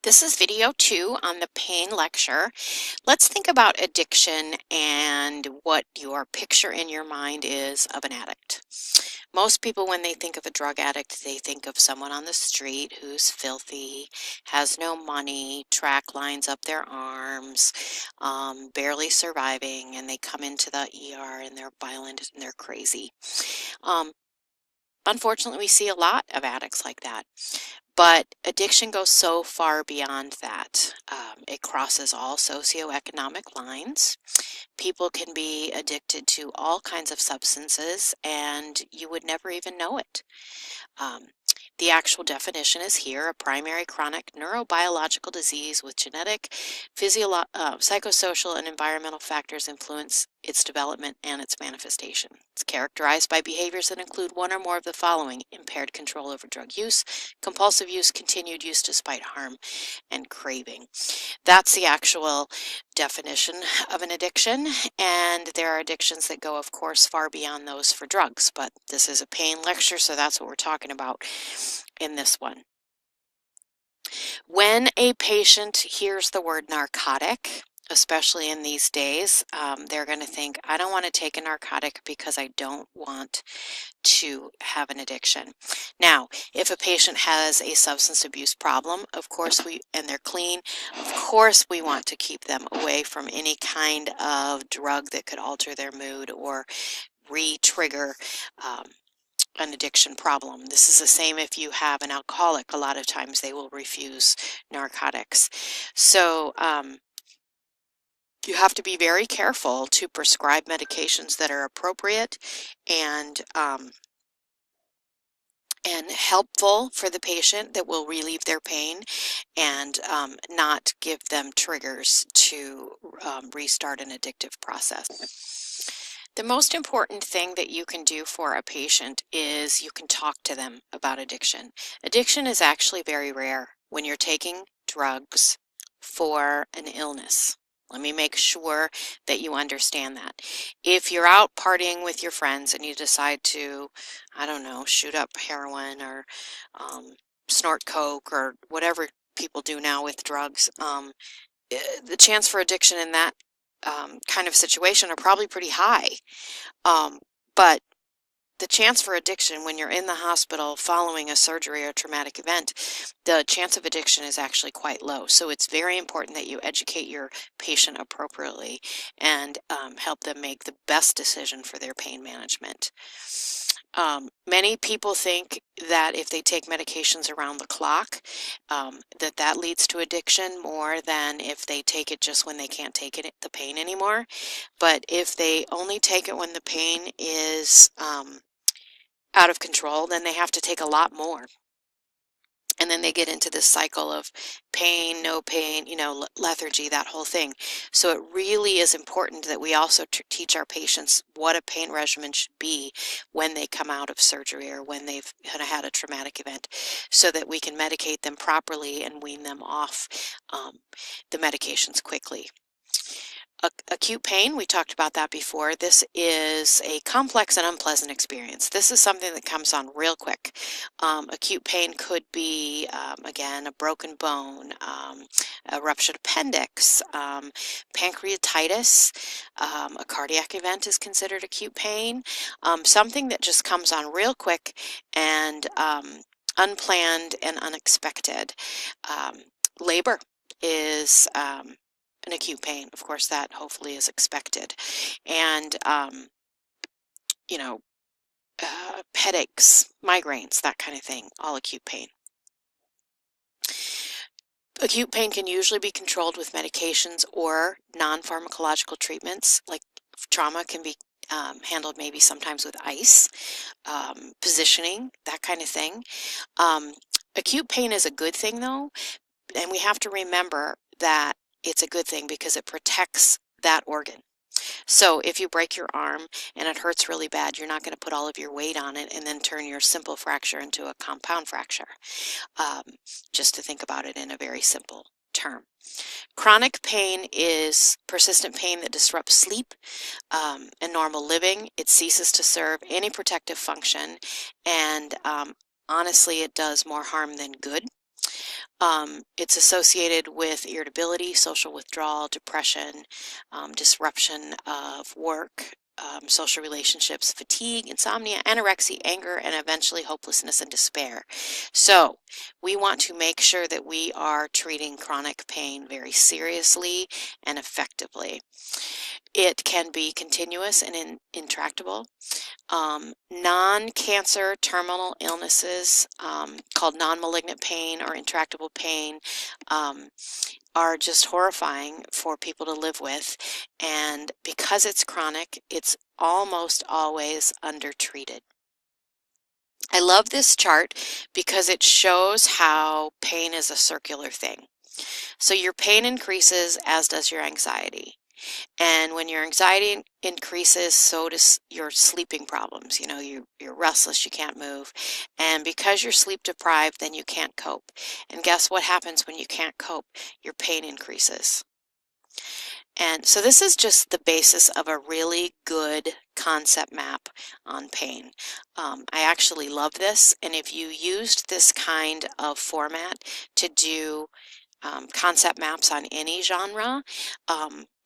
This is video 2 on the pain lecture. Let's think about addiction and what your picture in your mind is of an addict. Most people, when they think of a drug addict, they think of someone on the street who's filthy, has no money, track lines up their arms, barely surviving, and they come into the ER and they're violent and they're crazy. Um, Unfortunately, we see a lot of addicts like that. But addiction goes so far beyond that. It crosses all socioeconomic lines. People can be addicted to all kinds of substances, and you would never even know it. Um, the actual definition is here: a primary chronic neurobiological disease with genetic, psychosocial, and environmental factors influence its development and its manifestation. It's characterized by behaviors that include one or more of the following: impaired control over drug use, compulsive use, continued use despite harm, and craving. That's the actual definition of an addiction, and there are addictions that go, of course, far beyond those for drugs, but this is a pain lecture, so that's what we're talking about in this one. When a patient hears the word narcotic, especially in these days, they're going to think, I don't want to take a narcotic because I don't want to have an addiction. Now, if a patient has a substance abuse problem, of course and they're clean, of course we want to keep them away from any kind of drug that could alter their mood or re-trigger an addiction problem. This is the same if you have an alcoholic. A lot of times they will refuse narcotics. So you have to be very careful to prescribe medications that are appropriate and helpful for the patient, that will relieve their pain, and not give them triggers to restart an addictive process. The most important thing that you can do for a patient is you can talk to them about addiction. Addiction is actually very rare when you're taking drugs for an illness. Let me make sure that you understand that. If you're out partying with your friends and you decide to, I don't know, shoot up heroin or snort coke or whatever people do now with drugs, the chance for addiction in that kind of situation are probably pretty high. But the chance for addiction when you're in the hospital following a surgery or a traumatic event, the chance of addiction is actually quite low. So it's very important that you educate your patient appropriately and help them make the best decision for their pain management. Many people think that if they take medications around the clock, that leads to addiction more than if they take it just when they can't take the pain anymore. But if they only take it when the pain is out of control, then they have to take a lot more. And then they get into this cycle of pain, no pain, lethargy, that whole thing. So it really is important that we also teach our patients what a pain regimen should be when they come out of surgery or when they've had a traumatic event, so that we can medicate them properly and wean them off the medications quickly. Acute pain, we talked about that before. This is a complex and unpleasant experience. This is something that comes on real quick. Acute pain could be, again, a broken bone, a ruptured appendix, pancreatitis. A cardiac event is considered acute pain. Something that just comes on real quick and unplanned and unexpected. Labor is an acute pain. Of course, that hopefully is expected. And, headaches, migraines, that kind of thing, all acute pain. Acute pain can usually be controlled with medications or non-pharmacological treatments, like trauma can be handled maybe sometimes with ice, positioning, that kind of thing. Acute pain is a good thing, though, and we have to remember that it's a good thing because it protects that organ. So if you break your arm and it hurts really bad, you're not going to put all of your weight on it and then turn your simple fracture into a compound fracture. Just to think about it in a very simple term. Chronic pain is persistent pain that disrupts sleep and normal living. It ceases to serve any protective function, and honestly, it does more harm than good. It's associated with irritability, social withdrawal, depression, disruption of work, social relationships, fatigue, insomnia, anorexia, anger, and eventually hopelessness and despair. So we want to make sure that we are treating chronic pain very seriously and effectively. It can be continuous and intractable. Non-cancer terminal illnesses called non-malignant pain or intractable pain um, are just horrifying for people to live with, and because it's chronic, it's almost always undertreated. I love this chart because it shows how pain is a circular thing. So your pain increases, as does your anxiety. And when your anxiety increases, so does your sleeping problems. You know, you're restless, you can't move. And because you're sleep deprived, then you can't cope. And guess what happens when you can't cope? Your pain increases. And so this is just the basis of a really good concept map on pain. I actually love this. And if you used this kind of format to do concept maps on any genre,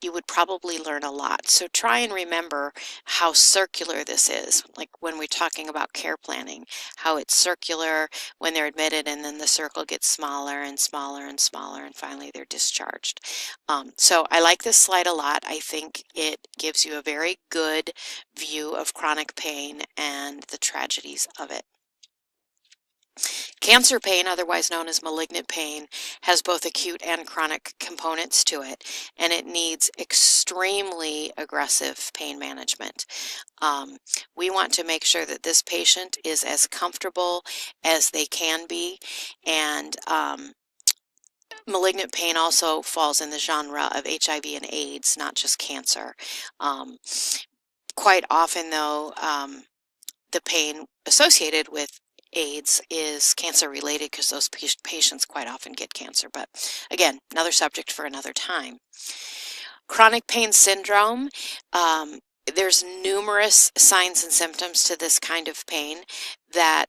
you would probably learn a lot. So try and remember how circular this is, like when we're talking about care planning, how it's circular when they're admitted and then the circle gets smaller and smaller and smaller and finally they're discharged. So I like this slide a lot. I think it gives you a very good view of chronic pain and the tragedies of it. Cancer pain, otherwise known as malignant pain, has both acute and chronic components to it, and it needs extremely aggressive pain management. We want to make sure that this patient is as comfortable as they can be, and malignant pain also falls in the genre of HIV and AIDS, not just cancer. Quite often, though, the pain associated with AIDS is cancer related because those patients quite often get cancer. But again, another subject for another time. Chronic pain syndrome. There's numerous signs and symptoms to this kind of pain that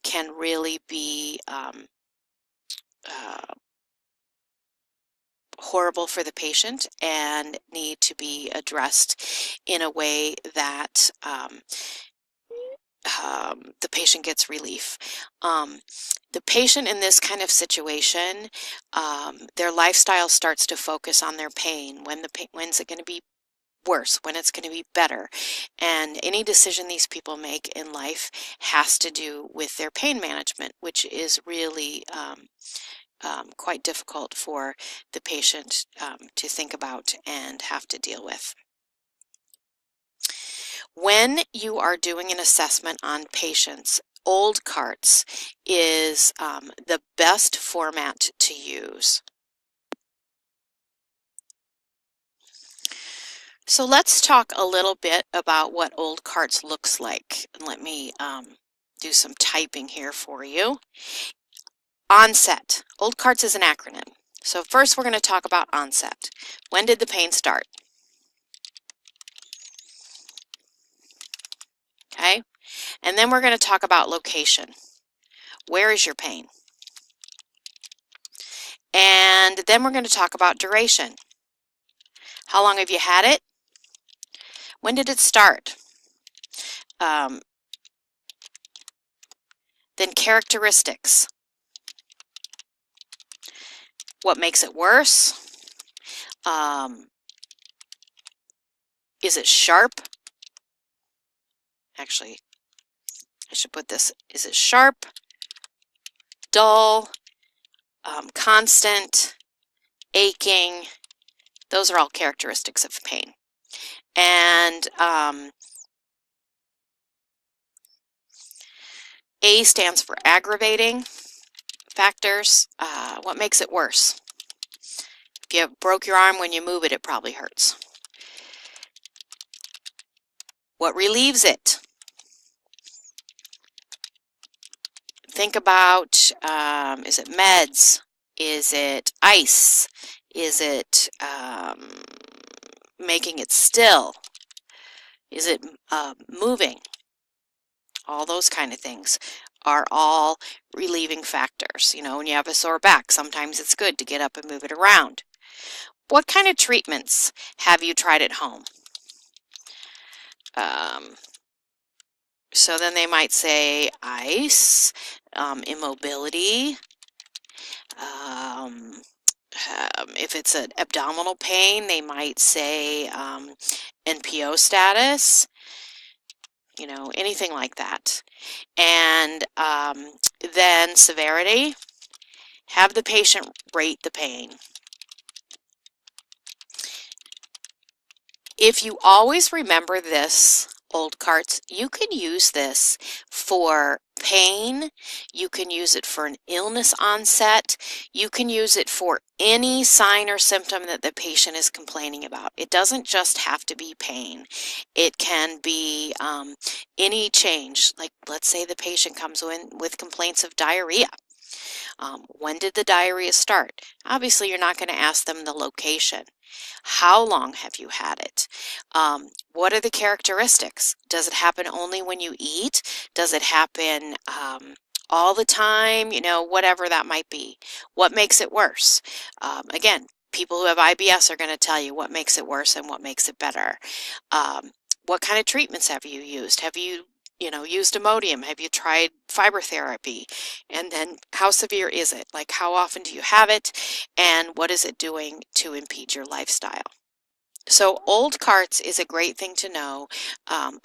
can really be horrible for the patient and need to be addressed in a way that the patient gets relief. The patient in this kind of situation, their lifestyle starts to focus on their pain. When's it going to be worse? When it's going to be better? And any decision these people make in life has to do with their pain management, which is really quite difficult for the patient to think about and have to deal with. When you are doing an assessment on patients, old carts is the best format to use. So let's talk a little bit about what old carts looks like. Let me do some typing here for you. Onset. Old carts is an acronym. So first we're going to talk about onset. When did the pain start? Okay. And then we're going to talk about location. Where is your pain? And then we're going to talk about duration. How long have you had it? When did it start? Then characteristics. What makes it worse? Is it sharp? Actually, I should put this. Is it sharp, dull, constant, aching? Those are all characteristics of pain. And A stands for aggravating factors. What makes it worse? If you broke your arm when you move it, it probably hurts. What relieves it? Think about, is it meds? Is it ice? Is it making it still? Is it moving? All those kind of things are all relieving factors. You know, when you have a sore back, sometimes it's good to get up and move it around. What kind of treatments have you tried at home? So then they might say ice, immobility, if it's an abdominal pain, they might say NPO status, you know, anything like that. And then severity, have the patient rate the pain. If you always remember this, old carts, you can use this for pain, you can use it for an illness onset, you can use it for any sign or symptom that the patient is complaining about. It doesn't just have to be pain. It can be any change. Like, let's say the patient comes in with complaints of diarrhea. When did the diarrhea start? Obviously, you're not going to ask them the location. How long have you had it? What are the characteristics? Does it happen only when you eat? Does it happen all the time? You know, whatever that might be. What makes it worse? Again, people who have IBS are going to tell you what makes it worse and what makes it better. What kind of treatments have you used? Have you used Imodium? Have you tried fiber therapy? And then how severe is it? Like, how often do you have it? And what is it doing to impede your lifestyle? So old carts is a great thing to know.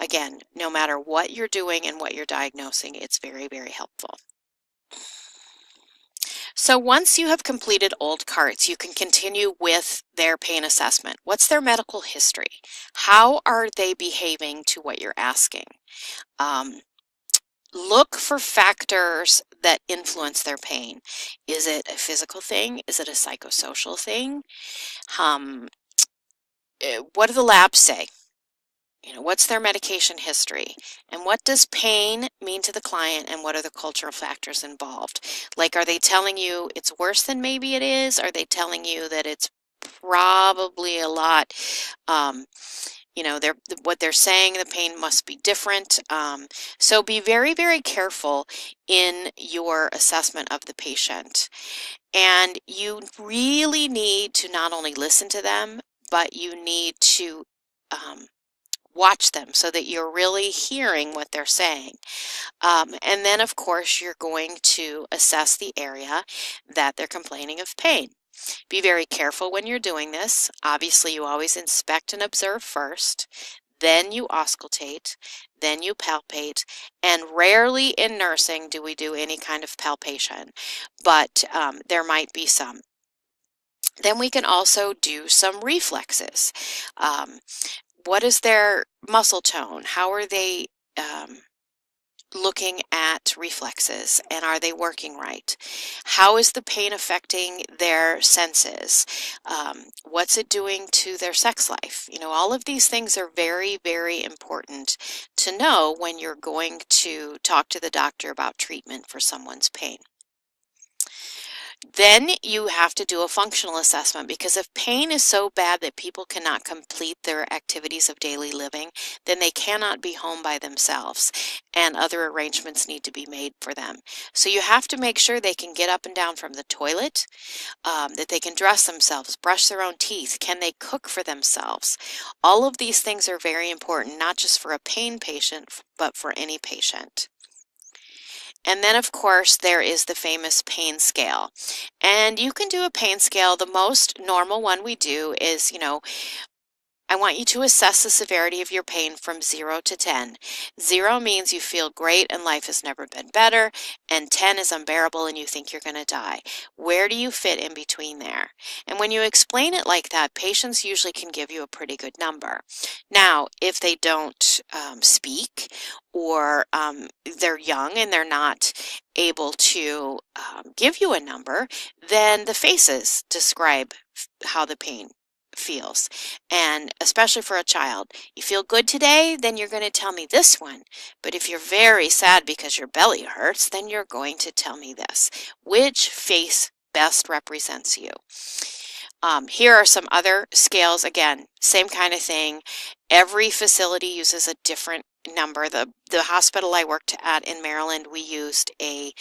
Again, no matter what you're doing and what you're diagnosing, it's very, very helpful. So once you have completed old carts, you can continue with their pain assessment. What's their medical history? How are they behaving to what you're asking? Look for factors that influence their pain. Is it a physical thing? Is it a psychosocial thing? What do the labs say? You know, what's their medication history? And what does pain mean to the client, and what are the cultural factors involved? Like, are they telling you it's worse than maybe it is? Are they telling you that it's probably a lot, you know, what they're saying, the pain must be different. So be very, very careful in your assessment of the patient. And you really need to not only listen to them, but you need to watch them so that you're really hearing what they're saying. And then, of course, you're going to assess the area that they're complaining of pain. Be very careful when you're doing this. Obviously, you always inspect and observe first, then you auscultate, then you palpate, and rarely in nursing do we do any kind of palpation, but there might be some. Then we can also do some reflexes. What is their muscle tone? How are they looking at reflexes, and are they working right? How is the pain affecting their senses? What's it doing to their sex life? You know, all of these things are very, very important to know when you're going to talk to the doctor about treatment for someone's pain. Then you have to do a functional assessment, because if pain is so bad that people cannot complete their activities of daily living, then they cannot be home by themselves, and other arrangements need to be made for them. So you have to make sure they can get up and down from the toilet, that they can dress themselves, brush their own teeth, can they cook for themselves? All of these things are very important, not just for a pain patient, but for any patient. And then, of course, there is the famous pain scale. And you can do a pain scale. The most normal one we do is, you know, I want you to assess the severity of your pain from 0 to 10. 0 means you feel great and life has never been better, and 10 is unbearable and you think you're going to die. Where do you fit in between there? And when you explain it like that, patients usually can give you a pretty good number. Now, if they don't speak, or they're young and they're not able to give you a number, then the faces describe how the pain feels. And especially for a child, you feel good today, then you're going to tell me this one. But if you're very sad because your belly hurts, then you're going to tell me this. Which face best represents you? Here are some other scales. Again, same kind of thing. Every facility uses a different number. The hospital I worked at in Maryland, we used a